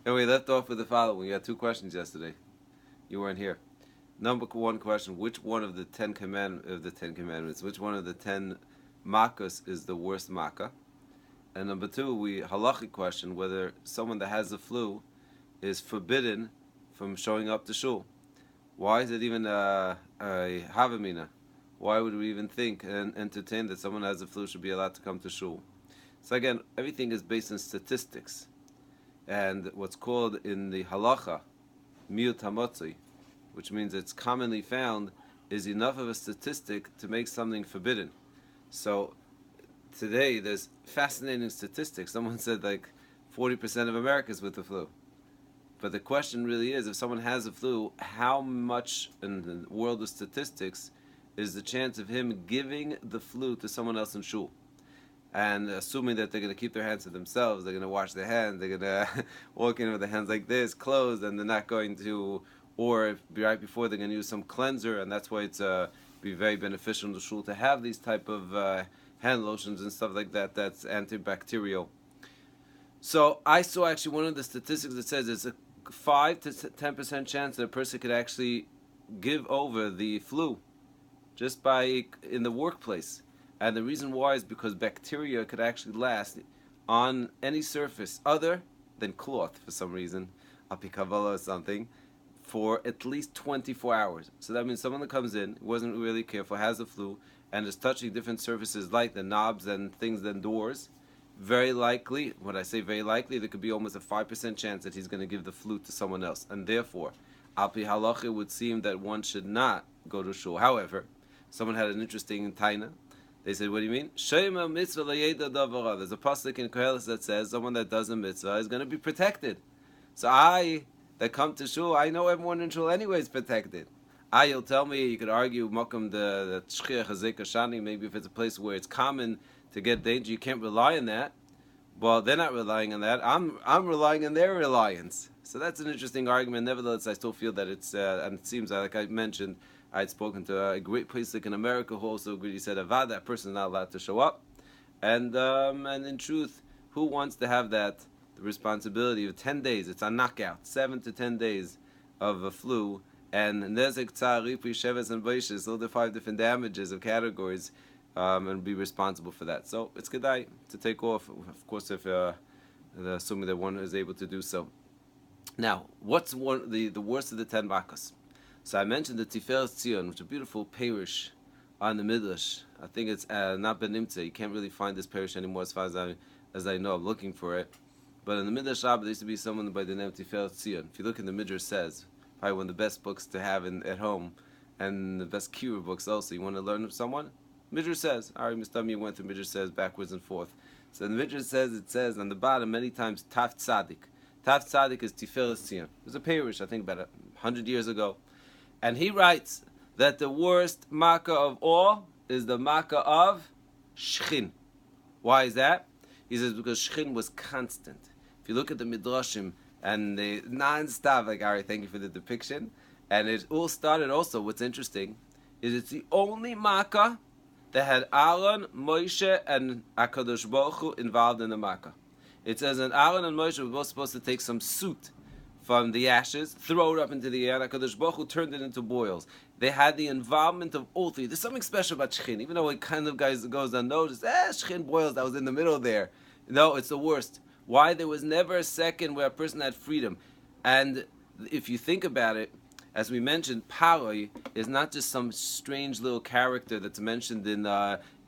And we left off with the following. You had two questions yesterday. You weren't here. Number one question: which one of the Ten Commandments? Which one of the 10 makkos is the worst makkah? And number two, we halachic question: whether someone that has the flu is forbidden from showing up to shul. Why is it even a havamina? Why would we even think and entertain that someone who has the flu should be allowed to come to shul? So again, everything is based on statistics, and what's called in the halacha miut hamotzi, which means it's commonly found, is enough of a statistic to make something forbidden. So today there's fascinating statistics. Someone said like 40% of Americans with the flu. But the question really is, if someone has the flu, how much in the world of statistics is the chance of him giving the flu to someone else in shul? And assuming that they're going to keep their hands to themselves, they're going to wash their hands, they're going to walk in with their hands like this, closed, and they're not going to, or if, right before they're going to use some cleanser, and that's why it's be very beneficial in the shul to have these type of hand lotions and stuff like that. That's antibacterial. So I saw actually one of the statistics that says it's a 5 to 10% chance that a person could actually give over the flu just by in the workplace. And the reason why is because bacteria could actually last on any surface other than cloth for some reason, apikavala or something, for at least 24 hours. So that means someone that comes in, wasn't really careful, has the flu, and is touching different surfaces like the knobs and things than doors, very likely, when I say very likely, there could be almost a 5% chance that he's going to give the flu to someone else. And therefore, al pi halacha, it would seem that one should not go to shul. However, someone had an interesting taina. They said, what do you mean? Shema mitzvah layeda davara. There's a pasuk in Koheles that says someone that does a mitzvah is going to be protected. So I, that come to shul, I know everyone in shul anyway is protected. You'll tell me, you could argue, Mokum the Tshchia Chazek Shani, maybe if it's a place where it's common to get danger, you can't rely on that. Well, they're not relying on that. I'm relying on their reliance. So that's an interesting argument. Nevertheless, I still feel that it's, and it seems like I mentioned, I had spoken to a great place like in America who also agreed. He said, Avad, that person is not allowed to show up. And in truth, who wants to have that, the responsibility of 10 days? It's a knockout, 7 to 10 days of a flu. And nezek, tzar, ripi, sheves, and boishes, all the 5 different damages of categories, and be responsible for that. So it's kedai to take off, of course, if assuming that one is able to do so. Now, what's the worst of the 10 makkos? So I mentioned the Tiferes Tzion, which is a beautiful parish on the Midrash. I think it's not Benimtze. You can't really find this parish anymore as far as I know. I'm looking for it. But in the Midrash Rabbah, there used to be someone by the name of Tiferes Tzion. If you look in the Midrash, says, probably one of the best books to have at home, and the best Kira books also. You want to learn of someone? Midrash says. Ari Mustami went through Midrash says backwards and forth. So the Midrash says, it says on the bottom many times Taf Tzadik. Taf Tzadik is Tiferes Tzion. It was a parish, I think, about 100 years ago. And he writes that the worst makkah of all is the makkah of shchin. Why is that? He says because shchin was constant. If you look at the midrashim and the non-stop, like Ari, thank you for the depiction. And it all started also, what's interesting, is it's the only makkah that had Aaron, Moshe, and HaKadosh Baruch Hu involved in the makkah. It says that Aaron and Moshe were both supposed to take some soot from the ashes, throw it up into the air, and HaKadosh Baruch Hu turned it into boils. They had the involvement of all three. There's something special about shchin, even though it kind of goes unnoticed. Shchin boils, that was in the middle there. No, it's the worst. Why? There was never a second where a person had freedom. And if you think about it, as we mentioned, Paroi is not just some strange little character that's mentioned in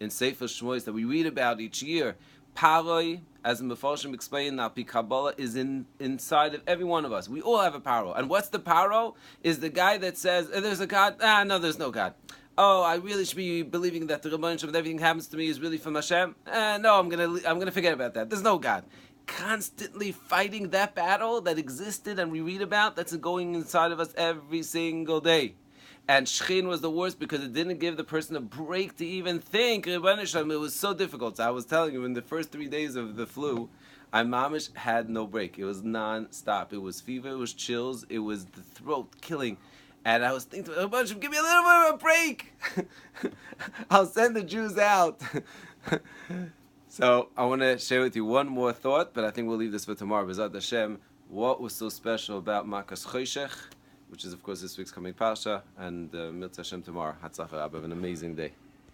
Sefer Shmois that we read about each year. Paroi, as the Mefarshim explained, Al Pi Kabbalah, is inside of every one of us. We all have a paro. And what's the paro? Is the guy that says, there's a God. No, there's no God. Oh, I really should be believing that the Rebbeinu Shalom, everything happens to me is really from Hashem. No, I'm gonna forget about that. There's no God. Constantly fighting that battle that existed and we read about, that's going inside of us every single day. And shchin was the worst because it didn't give the person a break to even think. It was so difficult. So I was telling you, in the first 3 days of the flu, I mamish had no break. It was non-stop. It was fever, it was chills, it was the throat killing. And I was thinking, give me a little bit of a break. I'll send the Jews out. So I want to share with you one more thought, but I think we'll leave this for tomorrow. B'ezrat Hashem, What was so special about Makas Choshech, which is of course this week's coming Parsha, and Mirza Hashem tomorrow. Hatzlacha, Rabbi, have an amazing day.